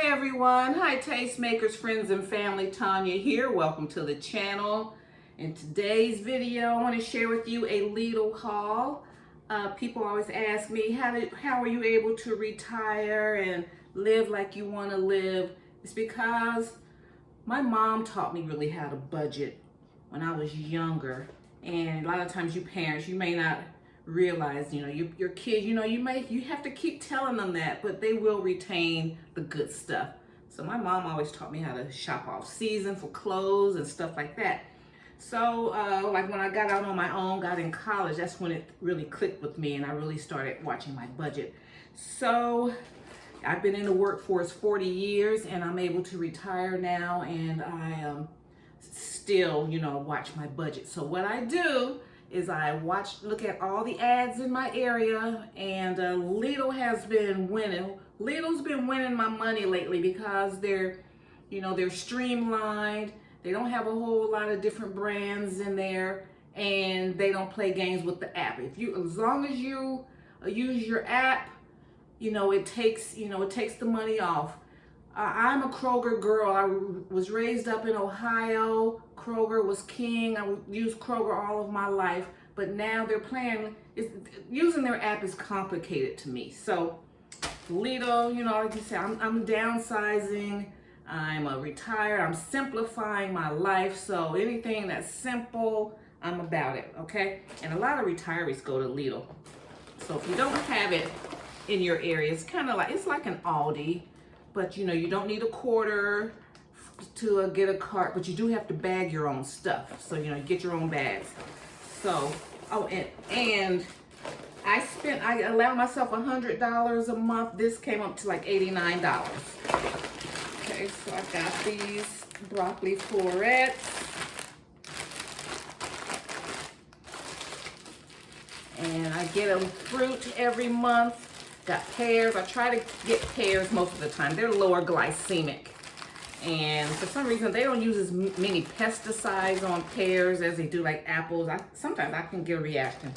Hi everyone, hi Tastemakers, friends and family, Tanya here. Welcome to the channel. In today's video, I want to share with you a LIDL haul. People always ask me, how are you able to retire and live like you want to live? It's because my mom taught me really how to budget when I was younger. And a lot of times you parents, you may not realize, your kids, you have to keep telling them that, but they will retain the good stuff. So my mom always taught me how to shop off season for clothes and stuff like that. So like when I got out on my own, got in college, that's when it really clicked with me and I really started watching my budget. So I've been in the workforce 40 years and I'm able to retire now, and I still, watch my budget. So what I do is I look at all the ads in my area, and LIDL has been winning. LIDL's been winning my money lately because they're streamlined. They don't have a whole lot of different brands in there, and they don't play games with the app. As long as you use your app, it takes the money off. I'm a Kroger girl. I was raised up in Ohio. Kroger was king. I used Kroger all of my life, but now using their app is complicated to me. So LIDL, like you said, I'm downsizing. I'm retired. I'm simplifying my life. So anything that's simple, I'm about it, okay? And a lot of retirees go to LIDL. So if you don't have it in your area, it's like an Aldi. But you don't need a quarter to get a cart, but you do have to bag your own stuff. So you get your own bags. So and I allow myself $100 a month. This came up to like $89. Okay, so I got these broccoli florets. And I get a fruit every month. Got pears. I try to get pears most of the time. They're lower glycemic. And for some reason, they don't use as many pesticides on pears as they do like apples. Sometimes I can get a reaction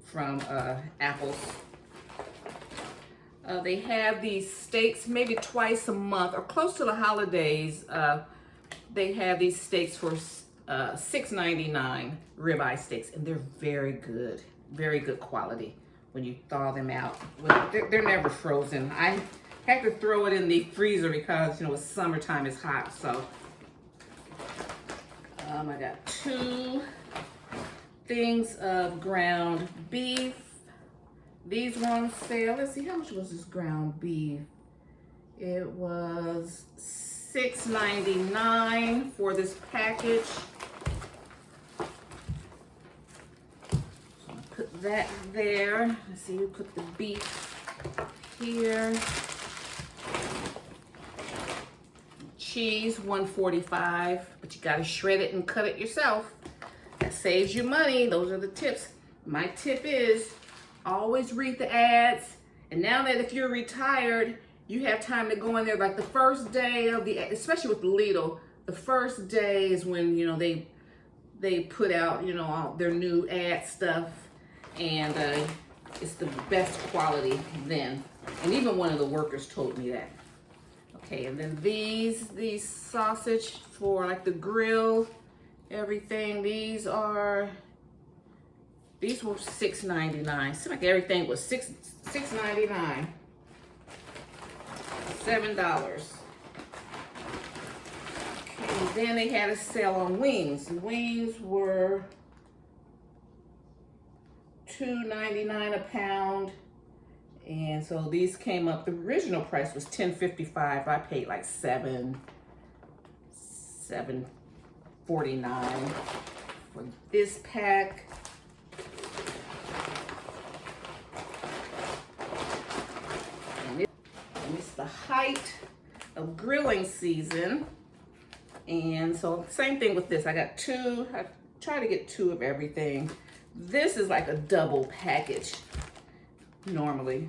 from apples. They have these steaks maybe twice a month or close to the holidays. They have these steaks for $6.99, ribeye steaks, and they're very good quality. When you thaw them out, they're never frozen. I have to throw it in the freezer because it's summertime, it's hot. So I got 2 things of ground beef. These were on sale. Let's see, how much was this ground beef? It was $6.99 for this package. Put that there. Let's see, we put the beef here. Cheese, $1.45, but you gotta shred it and cut it yourself. That saves you money. Those are the tips. My tip is always read the ads. And now that if you're retired, you have time to go in there. Like the first day of especially with LIDL, the first day is when they put out all their new ad stuff. And it's the best quality then. And even one of the workers told me that. Okay, and then these sausage for like the grill, everything. These were $6.99. Seemed like everything was $6.99. $7. Okay, and then they had a sale on wings. Wings were $2.99 a pound, and so these came up. The original price was $10.55. I paid like $7.49 for this pack. And it's the height of grilling season, and so same thing with this. I got 2. I try to get 2 of everything. This is like a double package normally.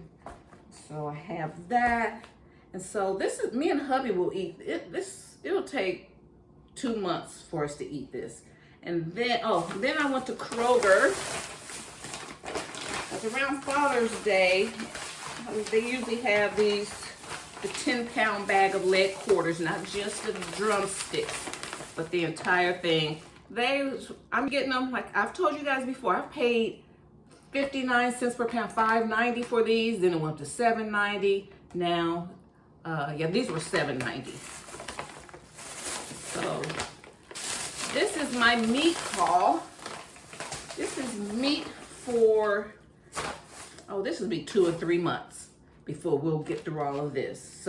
So I have that. And so this is, me and hubby will eat it. It'll take 2 months for us to eat this. And then, then I went to Kroger. It's around Father's Day. They usually have these the 10-pound bag of leg quarters, not just the drumsticks, but the entire thing. I'm getting them, like I've told you guys before, I've paid 59 cents per pound, $5.90 for these, then it went to $7.90. Now, yeah, these were $7.90. So, this is my meat haul. This is meat for, oh, this will be 2 or 3 months before we'll get through all of this.